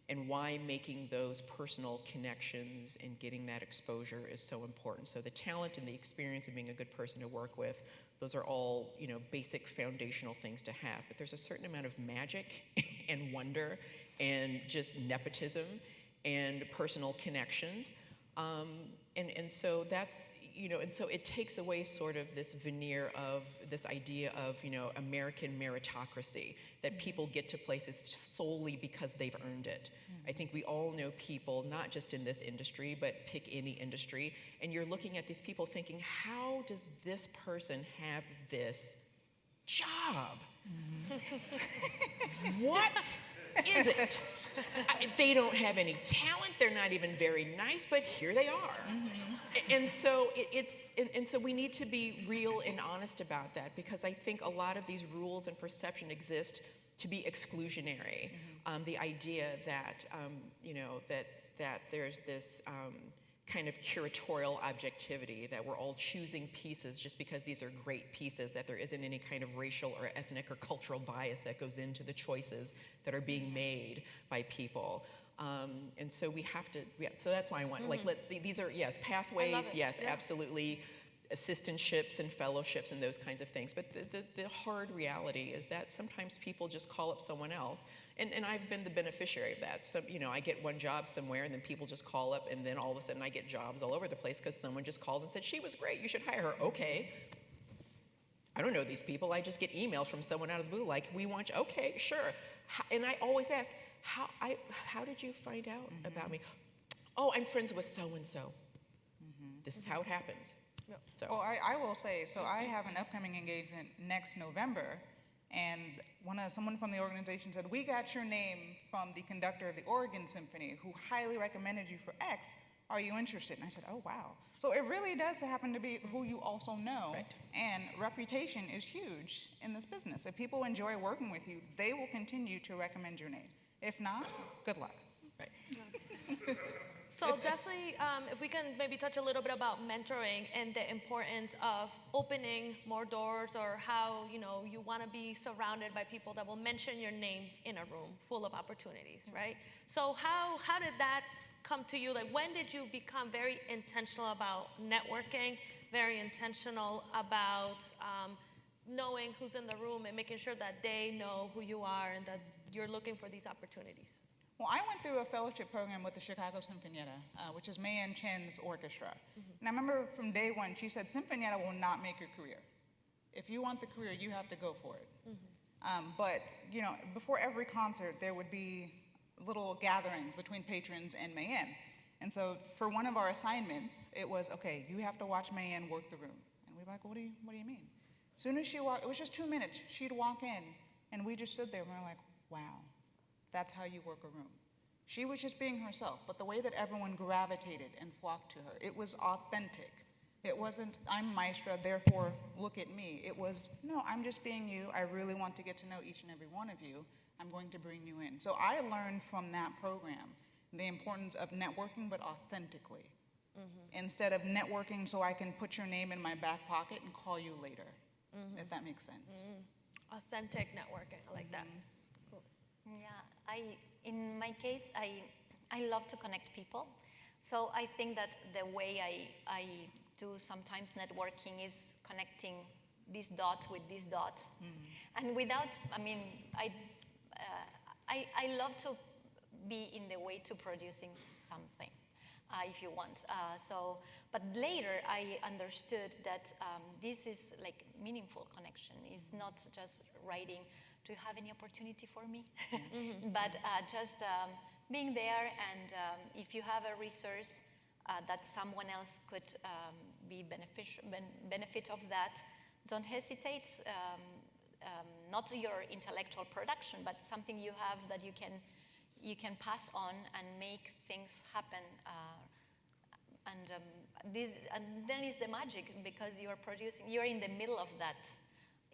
and why making those personal connections and getting that exposure is so important. So the talent and the experience of being a good person to work with, those are all, basic foundational things to have. But there's a certain amount of magic and wonder and just nepotism and personal connections. And so that's, and so it takes away sort of this veneer of this idea of, American meritocracy, that people get to places solely because they've earned it. I think we all know people, not just in this industry, but pick any industry, and you're looking at these people thinking, how does this person have this job? What is it? They don't have any talent, they're not even very nice, but here they are. And so so we need to be real and honest about that, because I think a lot of these rules and perception exist to be exclusionary. The idea that, that there's this kind of curatorial objectivity, that we're all choosing pieces just because these are great pieces, that there isn't any kind of racial or ethnic or cultural bias that goes into the choices that are being made by people. And so we have to, so that's why I want, these are, yes, pathways, yes, absolutely, assistantships and fellowships and those kinds of things. But the hard reality is that sometimes people just call up someone else. And I've been the beneficiary of that. So, I get one job somewhere and then people just call up, and then all of a sudden I get jobs all over the place because someone just called and said, she was great, you should hire her. Okay. I don't know these people. I just get emails from someone out of the blue like, we want you. Okay, sure. And I always ask, how did you find out about me? Oh, I'm friends with so-and-so. This is how it happens. So. Well, I will say, so I have an upcoming engagement next November, and someone from the organization said, we got your name from the conductor of the Oregon Symphony, who highly recommended you for X. Are you interested? And I said, oh, wow. So it really does happen to be who you also know. Right. And reputation is huge in this business. If people enjoy working with you, they will continue to recommend your name. If not, good luck. Right. So definitely, if we can maybe touch a little bit about mentoring and the importance of opening more doors, or how, you want to be surrounded by people that will mention your name in a room full of opportunities, right? So how did that come to you? Like, when did you become very intentional about networking, very intentional about knowing who's in the room and making sure that they know who you are and that you're looking for these opportunities? Well, I went through a fellowship program with the Chicago Sinfonietta, which is Mayan Chen's orchestra. And I remember from day one, she said, Sinfonietta will not make your career. If you want the career, you have to go for it. But, before every concert, there would be little gatherings between patrons and Mayan. And so for one of our assignments, it was, okay, you have to watch Mayan work the room. And we were like, what do you mean? As soon as she walked, it was just 2 minutes, she'd walk in, and we just stood there, and we were like, wow. That's how you work a room. She was just being herself, but the way that everyone gravitated and flocked to her, it was authentic. It wasn't, I'm maestra, therefore look at me. It was, no, I'm just being you. I really want to get to know each and every one of you. I'm going to bring you in. So I learned from that program the importance of networking, but authentically. Instead of networking so I can put your name in my back pocket and call you later, if that makes sense. Authentic networking, I like that. Yeah, in my case, I love to connect people. So I think that the way I do sometimes networking is connecting this dot with this dot. And without, I love to be in the way to producing something, if you want. But later I understood that this is like meaningful connection. It's not just writing, do you have any opportunity for me? But just being there, and if you have a resource that someone else could be benefit of that, don't hesitate. Not your intellectual production, but something you have that you can pass on and make things happen. And then is the magic, because you're in the middle of that,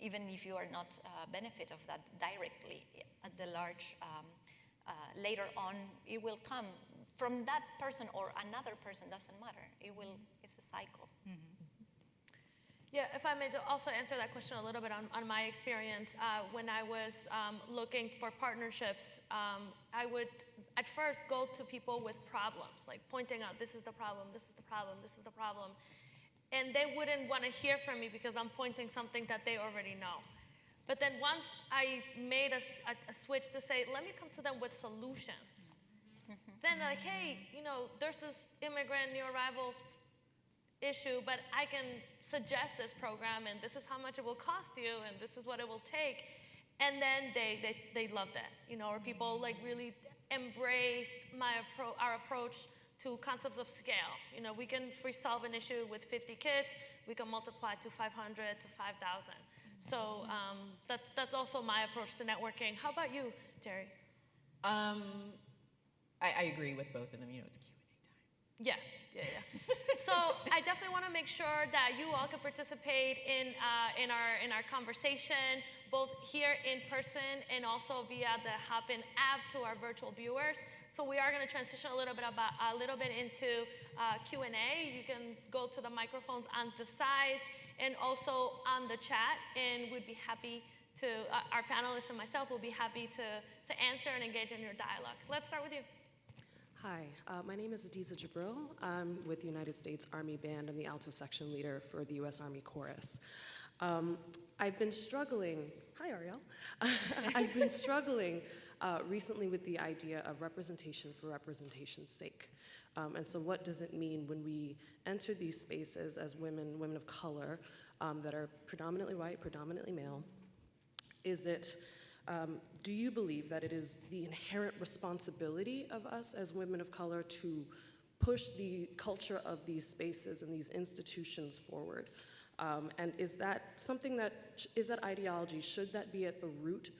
even if you are not benefit of that directly at the large. Later on, it will come from that person or another person, doesn't matter. It's a cycle. Yeah, if I may also answer that question a little bit on my experience. When I was looking for partnerships, I would at first go to people with problems, like pointing out, this is the problem, this is the problem, this is the problem. And they wouldn't want to hear from me because I'm pointing something that they already know. But then once I made a switch to say, let me come to them with solutions. Then like, hey, there's this immigrant, new arrivals issue, but I can suggest this program, and this is how much it will cost you, and this is what it will take. And then they loved it, or people like really embraced our approach to concepts of scale. We can solve an issue with 50 kids, we can multiply to 500 to 5,000. So that's also my approach to networking. How about you, Jeri? I agree with both of them. It's Q&A time. Yeah. So I definitely want to make sure that you all can participate in our conversation, both here in person and also via the Hopin app to our virtual viewers. So we are going to transition a little bit into Q&A. You can go to the microphones on the sides and also on the chat, and we'd be happy to, our panelists and myself will be happy to answer and engage in your dialogue. Let's start with you. Hi, my name is Adiza Jibril. I'm with the United States Army Band. I'm the alto section leader for the U.S. Army Chorus. I've been struggling, hi Ariel. I've been struggling recently with the idea of representation for representation's sake. And so what does it mean when we enter these spaces as women of color that are predominantly white, predominantly male? Do you believe that it is the inherent responsibility of us as women of color to push the culture of these spaces and these institutions forward? And is that ideology, should that be at the root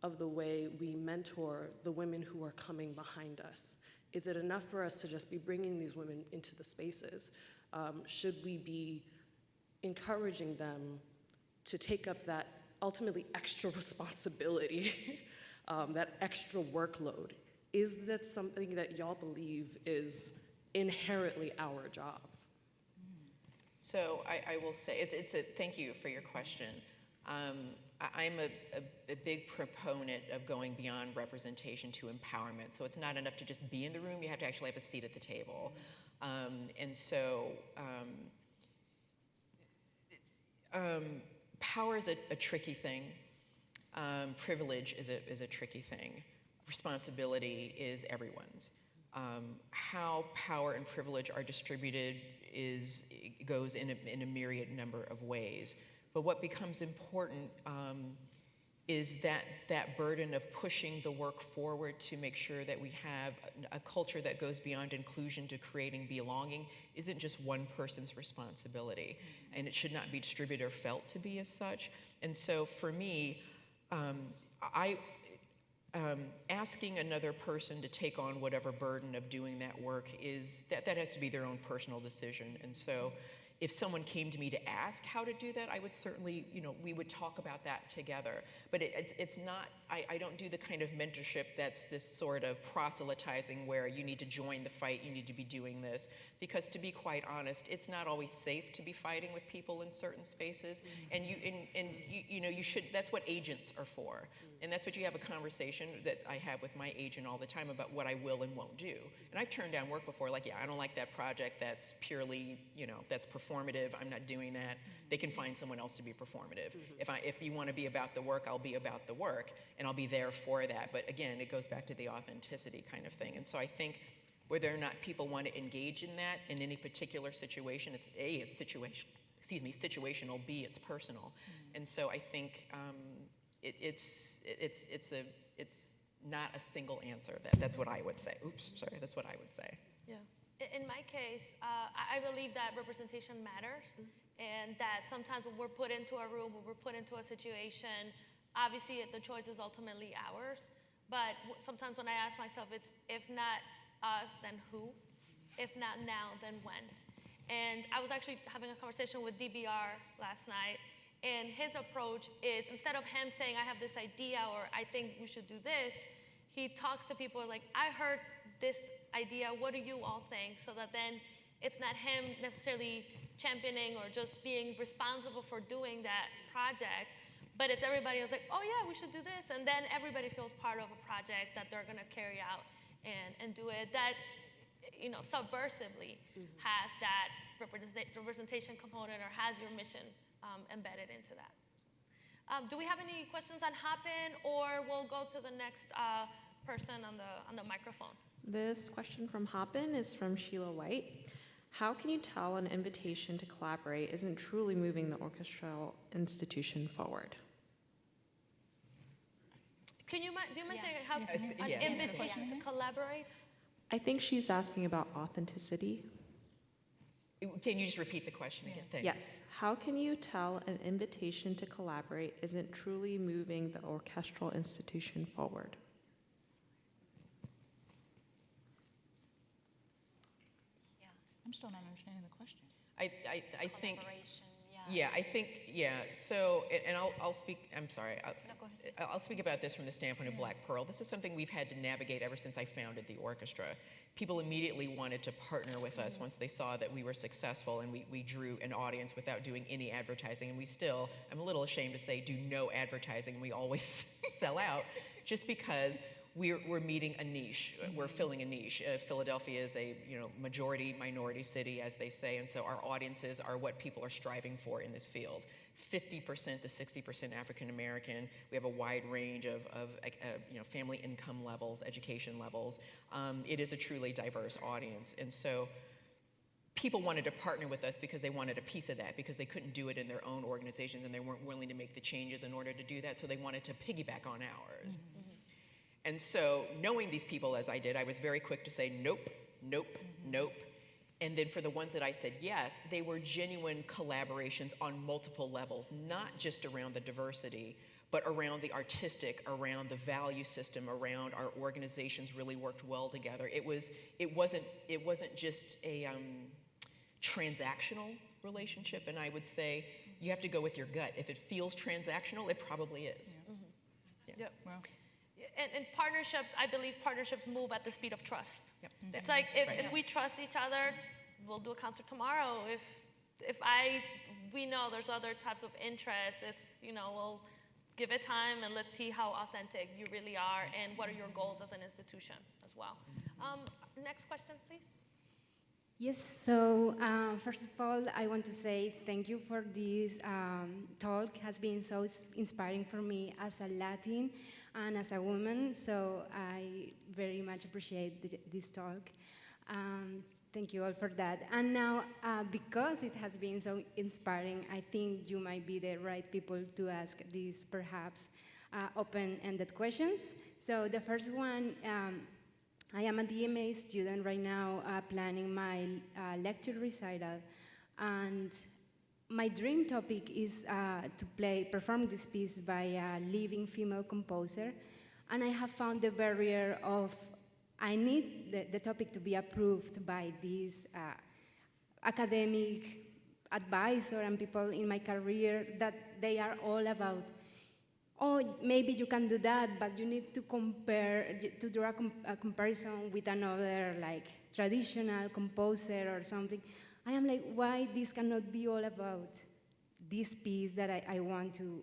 of the way we mentor the women who are coming behind us? Is it enough for us to just be bringing these women into the spaces? Should we be encouraging them to take up that ultimately extra responsibility, that extra workload? Is that something that y'all believe is inherently our job? So I will say, thank you for your question. I'm a big proponent of going beyond representation to empowerment. So it's not enough to just be in the room, you have to actually have a seat at the table. Power is a tricky thing. Privilege is a tricky thing. Responsibility is everyone's. How power and privilege are distributed goes in a myriad number of ways. But what becomes important is that burden of pushing the work forward to make sure that we have a culture that goes beyond inclusion to creating belonging isn't just one person's responsibility, and it should not be distributed or felt to be as such. And so for me, asking another person to take on whatever burden of doing that work that has to be their own personal decision. And so if someone came to me to ask how to do that, I would certainly, we would talk about that together. But it's not, I don't do the kind of mentorship that's this sort of proselytizing where you need to join the fight, you need to be doing this. Because to be quite honest, it's not always safe to be fighting with people in certain spaces. And you should, that's what agents are for. And that's what you have a conversation that I have with my agent all the time about what I will and won't do. And I've turned down work before, like, yeah, I don't like that project, that's purely, that's performance. performative, I'm not doing that. They can find someone else to be performative. If you want to be about the work, I'll be about the work, and I'll be there for that. But again, it goes back to the authenticity kind of thing. And so I think whether or not people want to engage in that in any particular situation, it's situational, B, it's personal. And so I think it's not a single answer. That's what I would say. Oops, sorry, that's what I would say. Yeah. In my case, I believe that representation matters, and that sometimes when we're put into a room, when we're put into a situation, obviously the choice is ultimately ours. But sometimes when I ask myself, it's if not us, then who? If not now, then when? And I was actually having a conversation with DBR last night, and his approach is, instead of him saying, I have this idea, or I think we should do this, he talks to people like, I heard this idea, what do you all think? So that then it's not him necessarily championing or just being responsible for doing that project, but it's everybody who's like, oh yeah, we should do this. And then everybody feels part of a project that they're gonna carry out and do it. That, you know, subversively has that representation component, or has your mission embedded into that. Do we have any questions on Hopin, or we'll go to the next person on the microphone? This question from Hopin is from Sheila White. How can you tell an invitation to collaborate isn't truly moving the orchestral institution forward? Do you mind saying how an Yeah. invitation to collaborate? I think she's asking about authenticity. Can you just repeat the question again? Thanks. Yes. How can you tell an invitation to collaborate isn't truly moving the orchestral institution forward? I'm still not understanding the question. I think, Collaboration, so, and I'll speak, I'm sorry, No, go ahead. I'll speak about this from the standpoint of Black Pearl. This is something we've had to navigate ever since I founded the orchestra. People immediately wanted to partner with us once they saw that we were successful, and we drew an audience without doing any advertising. And we still, I'm a little ashamed to say, do no advertising. We always sell out just because we're meeting a niche. We're filling a niche. Philadelphia is a majority minority city, as they say, and so our audiences are what people are striving for in this field. 50% to 60% African American. We have a wide range of family income levels, education levels. It is a truly diverse audience, and so people wanted to partner with us because they wanted a piece of that, because they couldn't do it in their own organizations and they weren't willing to make the changes in order to do that, so they wanted to piggyback on ours. Mm-hmm. And so, knowing these people as I did, I was very quick to say nope, nope, nope. And then for the ones that I said yes, they were genuine collaborations on multiple levels, not just around the diversity, but around the artistic, around the value system, around our organizations really worked well together. It wasn't just a transactional relationship, and I would say you have to go with your gut. If it feels transactional, it probably is. Yeah. Mm-hmm. Yeah. Yep. Well, And partnerships, I believe partnerships move at the speed of trust. Yep. It's like if Right. we trust each other, we'll do a concert tomorrow. If we know there's other types of interests, we'll give it time and let's see how authentic you really are and what are your goals as an institution as well. Next question, please. Yes, so first of all, I want to say thank you for this talk. It has been so inspiring for me as a Latin and as a woman, so I very much appreciate this talk. Thank you all for that. And now, because it has been so inspiring, I think you might be the right people to ask these perhaps open-ended questions. So the first one, I am a DMA student right now planning my lecture recital, and my dream topic is to perform this piece by a living female composer, and I have found the barrier of I need the topic to be approved by this academic advisor and people in my career that they are all about, oh, maybe you can do that, but you need to draw a comparison with another, like, traditional composer or something. I am like, why this cannot be all about this piece that I want to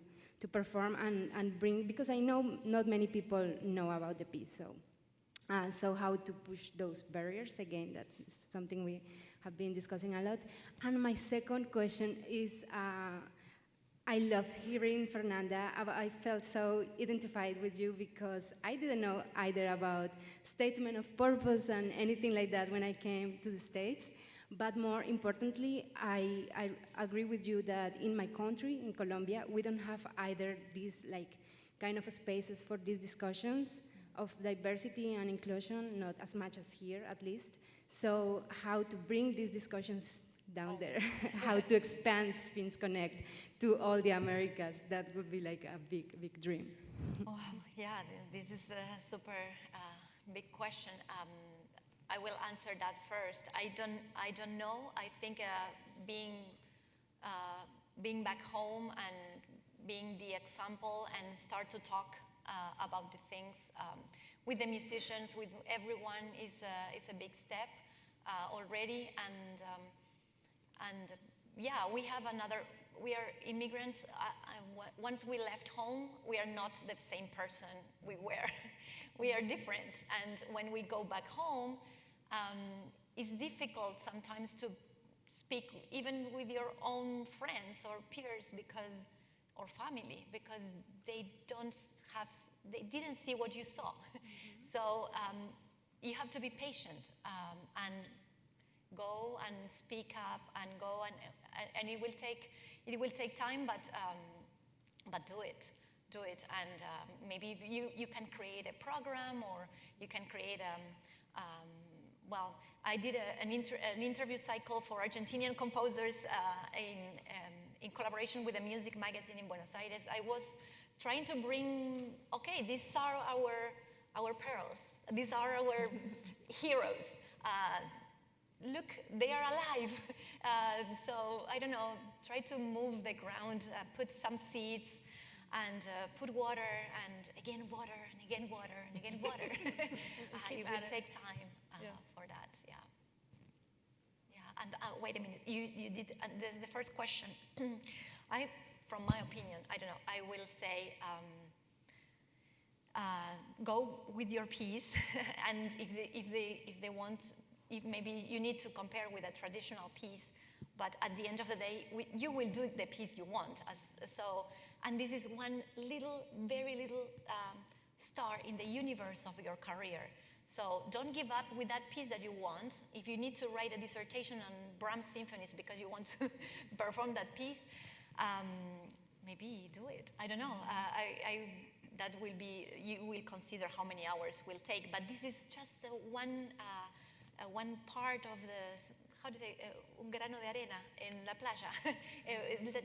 perform and bring, because I know not many people know about the piece, so So how to push those barriers, again, that's something we have been discussing a lot. And my second question is, I loved hearing Fernanda. I felt so identified with you because I didn't know either about statement of purpose and anything like that when I came to the States. But more importantly, I agree with you that in my country, in Colombia, we don't have either these like kind of spaces for these discussions of diversity and inclusion, not as much as here at least. So how to bring these discussions down there, how to expand SphinxConnect to all the Americas, that would be like a big, big dream. Oh, yeah, this is a super big question. I will answer that first. I don't know. I think being back home and being the example and start to talk about the things with the musicians, with everyone is a big step already. And yeah, we are immigrants. Once we left home, we are not the same person we were. We are different. And when we go back home, it's difficult sometimes to speak even with your own friends or peers or family, because they didn't see what you saw. So you have to be patient and go and speak up and go and it will take time, but do it, and maybe you can create a program, or you can create well, I did an interview cycle for Argentinian composers in collaboration with a music magazine in Buenos Aires. I was trying to bring, okay, these are our pearls. These are our heroes. Look, they are alive. So, I don't know, try to move the ground, put some seeds, and put water, and again water, and again water, and again water. It will take time for that, yeah. Yeah, and wait a minute, you did the first question. From my opinion, I don't know, I will say, go with your piece, and if they want, if maybe you need to compare with a traditional piece, but at the end of the day, you will do the piece you want. And this is one very little star in the universe of your career. So don't give up with that piece that you want. If you need to write a dissertation on Brahms symphonies because you want to perform that piece, maybe do it. I don't know. That will be, you will consider how many hours will take, but this is just one part of the, how do you say, un grano de arena in la playa.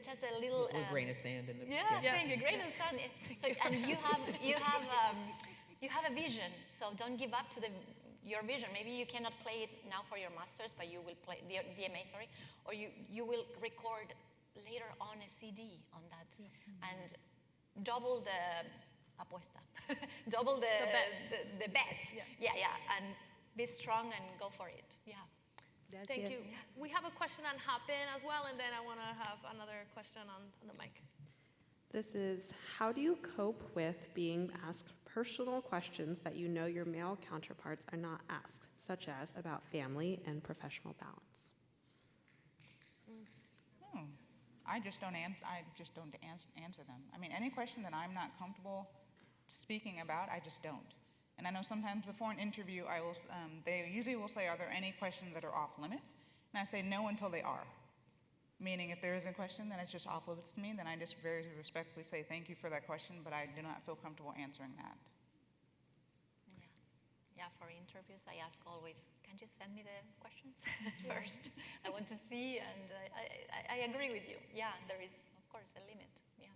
Just a little grain of sand in the thank you, grain of sand. So, and you have a vision, so don't give up to your vision. Maybe you cannot play it now for your masters, but you will play the DMA, sorry, or you will record later on a CD on that, and double the apuesta, double the bet. Yeah, and be strong and go for it. Yeah. Thank you. We have a question on Hop-In as well, and then I want to have another question on the mic. This is, how do you cope with being asked personal questions that you know your male counterparts are not asked, such as about family and professional balance? I just don't answer them. I mean, any question that I'm not comfortable speaking about, I just don't. And I know sometimes before an interview, they usually will say, are there any questions that are off limits? And I say no until they are. Meaning if there is a question that is just off limits to me, then I just very respectfully say thank you for that question, but I do not feel comfortable answering that. Yeah, for interviews, I ask always, can you send me the questions first? I want to see, and I agree with you. Yeah, there is, of course, a limit. Yeah.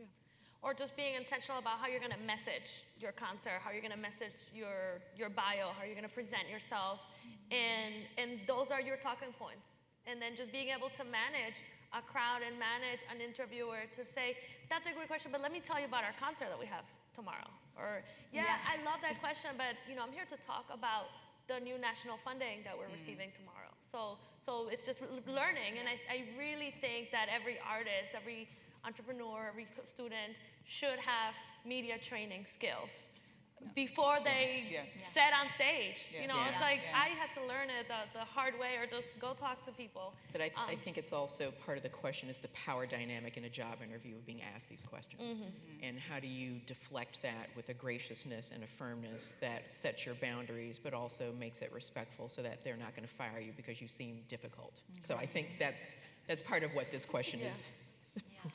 Or just being intentional about how you're going to message your concert, how you're going to message your bio, how you're going to present yourself, and those are your talking points. And then just being able to manage a crowd and manage an interviewer to say, that's a great question, but let me tell you about our concert that we have tomorrow. Or, I love that question, but I'm here to talk about the new national funding that we're receiving tomorrow. So it's just learning, and I really think that every artist, every entrepreneur, every student should have media training skills. before they Yes. set on stage. You know, Yeah. it's like Yeah. I had to learn it the hard way, or just go talk to people. But I think it's also part of the question is the power dynamic in a job interview of being asked these questions. And how do you deflect that with a graciousness and a firmness that sets your boundaries, but also makes it respectful so that they're not going to fire you because you seem difficult. So I think that's part of what this question is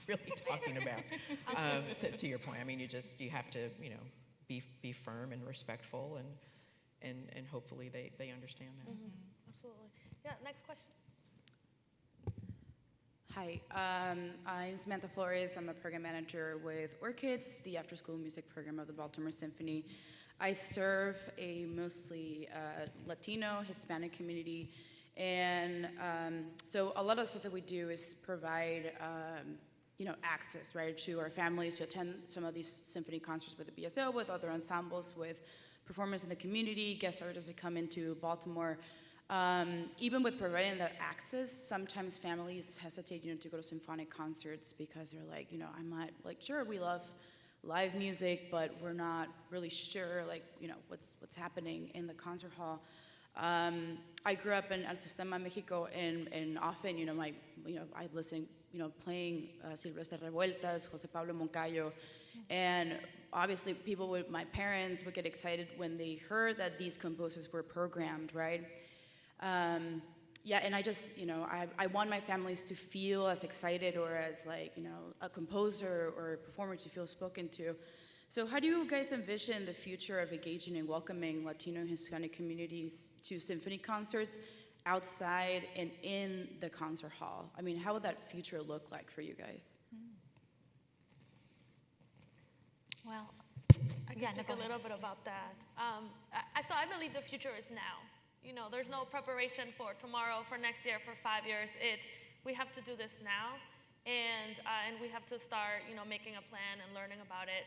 really talking about. So to your point, I mean, you have to, be firm and respectful, and hopefully they understand that. Absolutely. Yeah, next question. Hi, I'm Samantha Flores. I'm a program manager with Orchids, the after-school music program of the Baltimore Symphony. I serve a mostly Latino, Hispanic community, and so a lot of stuff that we do is provide access, right, to our families to attend some of these symphony concerts with the BSO, with other ensembles, with performers in the community, guest artists that come into Baltimore. Even with providing that access, sometimes families hesitate, to go to symphonic concerts because they're like, I'm not, like, sure, we love live music, but we're not really sure, like, what's happening in the concert hall. I grew up in El Sistema Mexico, and often, I listen, playing Silvestre Revueltas, Jose Pablo Moncayo, and obviously my parents would get excited when they heard that these composers were programmed, right? And I just, I want my families to feel as excited or as like, a composer or a performer to feel spoken to. So how do you guys envision the future of engaging and welcoming Latino and Hispanic communities to symphony concerts outside and in the concert hall? I mean, how would that future look like for you guys? Well, I can speak a little bit about that. So I believe the future is now. There's no preparation for tomorrow, for next year, for 5 years. We have to do this now, and we have to start, making a plan and learning about it.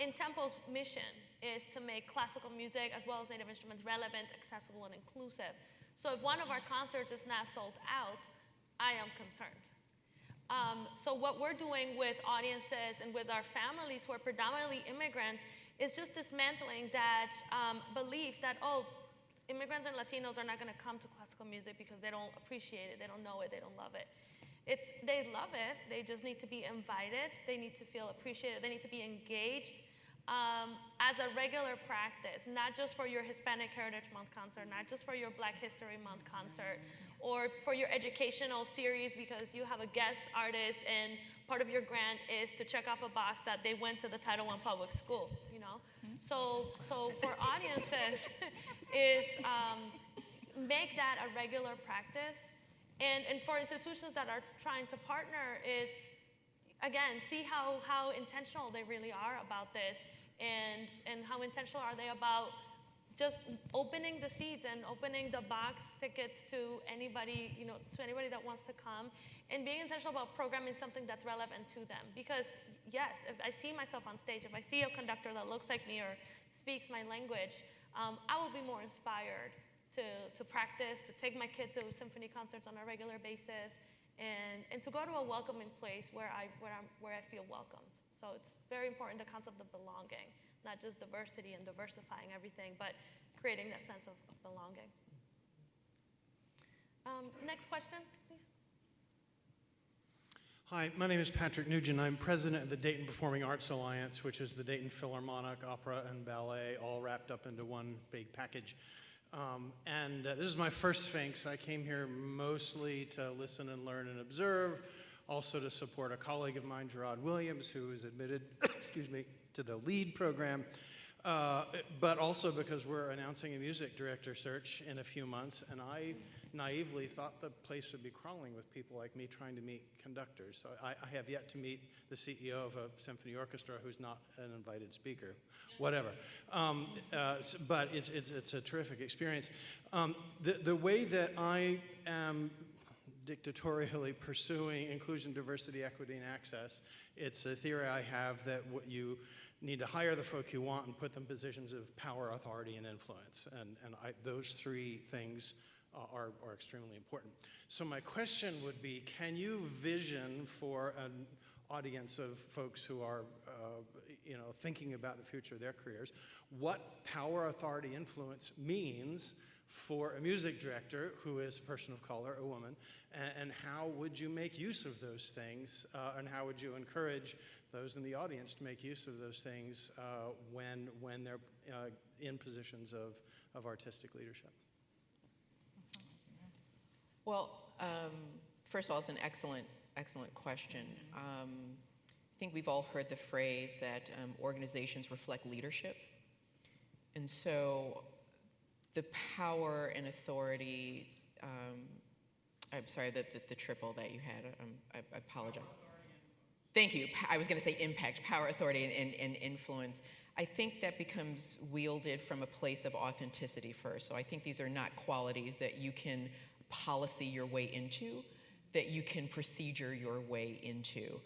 INTEMPO's mission is to make classical music as well as native instruments relevant, accessible, and inclusive. So if one of our concerts is not sold out, I am concerned. So what we're doing with audiences and with our families who are predominantly immigrants is just dismantling that belief that, immigrants and Latinos are not going to come to classical music because they don't appreciate it, they don't know it, they don't love it. They love it, they just need to be invited, they need to feel appreciated, they need to be engaged as a regular practice, not just for your Hispanic Heritage Month concert, not just for your Black History Month concert, or for your educational series because you have a guest artist and part of your grant is to check off a box that they went to the Title I public school, So for audiences is make that a regular practice. And for institutions that are trying to partner, it's, again, see how intentional they really are about this and how intentional are they about just opening the seats and opening the box tickets to anybody, to anybody that wants to come, and being intentional about programming something that's relevant to them. Because, yes, if I see myself on stage, if I see a conductor that looks like me or speaks my language, I will be more inspired to practice, to take my kids to symphony concerts on a regular basis, and to go to a welcoming place where I feel welcomed. So it's very important, the concept of belonging, not just diversity and diversifying everything, but creating that sense of belonging. Next question, please. Hi, my name is Patrick Nugent. I'm president of the Dayton Performing Arts Alliance, which is the Dayton Philharmonic, opera, and ballet, all wrapped up into one big package. This is my first Sphinx. I came here mostly to listen and learn and observe, also to support a colleague of mine, Gerard Williams, who was admitted, to the LEAD program, but also because we're announcing a music director search in a few months, and I naively thought the place would be crawling with people like me trying to meet conductors. So I have yet to meet the CEO of a symphony orchestra who's not an invited speaker, whatever. But it's a terrific experience. The way that I am dictatorially pursuing inclusion, diversity, equity, and access, it's a theory I have that what you need to hire the folk you want and put them in positions of power, authority, and influence. And those three things are extremely important. So my question would be, can you vision for an audience of folks who are thinking about the future of their careers, what power, authority, influence means for a music director who is a person of color, a woman, and how would you make use of those things, and how would you encourage those in the audience to make use of those things when they're in positions of artistic leadership? Well, first of all, it's an excellent question. I think we've all heard the phrase that organizations reflect leadership. And so the power and authority, I'm sorry, the triple that you had, I apologize. Thank you. I was going to say impact, power, authority, and influence. I think that becomes wielded from a place of authenticity first. So I think these are not qualities that you can policy your way into, that you can procedure your way into.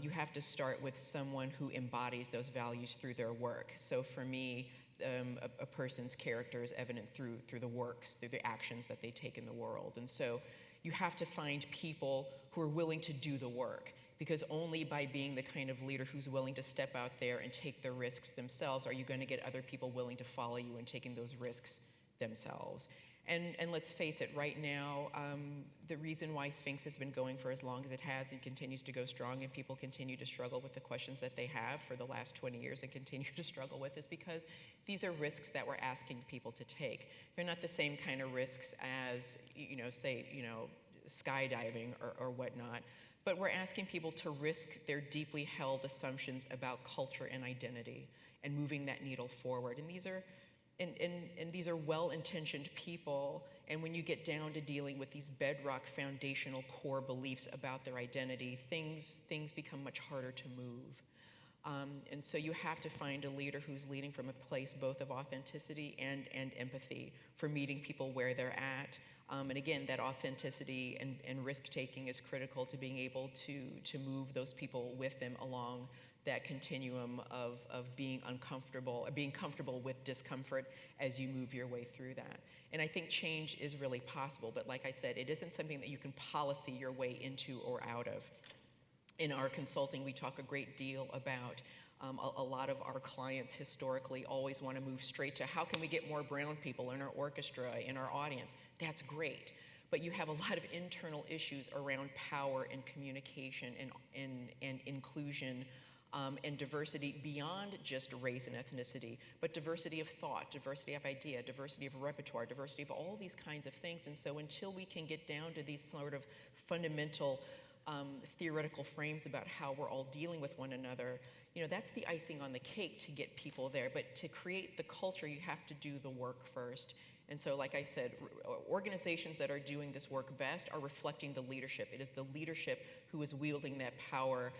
You have to start with someone who embodies those values through their work. So for me, a person's character is evident through the works, through the actions that they take in the world. And so you have to find people who are willing to do the work, because only by being the kind of leader who's willing to step out there and take the risks themselves are you going to get other people willing to follow you and taking those risks themselves. And let's face it, right now, the reason why Sphinx has been going for as long as it has and continues to go strong and people continue to struggle with the questions that they have for the last 20 years and continue to struggle with is because these are risks that we're asking people to take. They're not the same kind of risks as, say, skydiving or whatnot, but we're asking people to risk their deeply held assumptions about culture and identity and moving that needle forward. And these are And these are well-intentioned people, and when you get down to dealing with these bedrock foundational core beliefs about their identity, things become much harder to move. And so you have to find a leader who's leading from a place both of authenticity and empathy for meeting people where they're at. And again, that authenticity and risk-taking is critical to being able to move those people with them along that continuum of being uncomfortable, or being comfortable with discomfort as you move your way through that. And I think change is really possible, but like I said, it isn't something that you can policy your way into or out of. In our consulting, we talk a great deal about a lot of our clients historically always want to move straight to how can we get more brown people in our orchestra, in our audience. That's great. But you have a lot of internal issues around power and communication and inclusion and diversity beyond just race and ethnicity, but diversity of thought, diversity of idea, diversity of repertoire, diversity of all these kinds of things. And so until we can get down to these sort of fundamental theoretical frames about how we're all dealing with one another, that's the icing on the cake to get people there. But to create the culture, you have to do the work first. And so, like I said, organizations that are doing this work best are reflecting the leadership. It is the leadership who is wielding that power,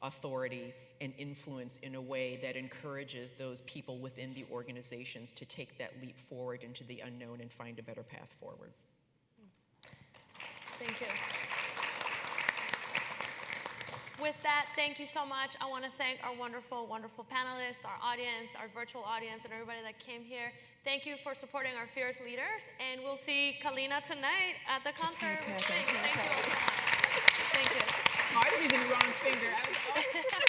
authority, and influence in a way that encourages those people within the organizations to take that leap forward into the unknown and find a better path forward. Thank you. With that, thank you so much. I want to thank our wonderful, wonderful panelists, our audience, our virtual audience, and everybody that came here. Thank you for supporting our fierce leaders, and we'll see Kalena tonight at the concert. Thank you. Thank you. Oh, I was using the wrong finger.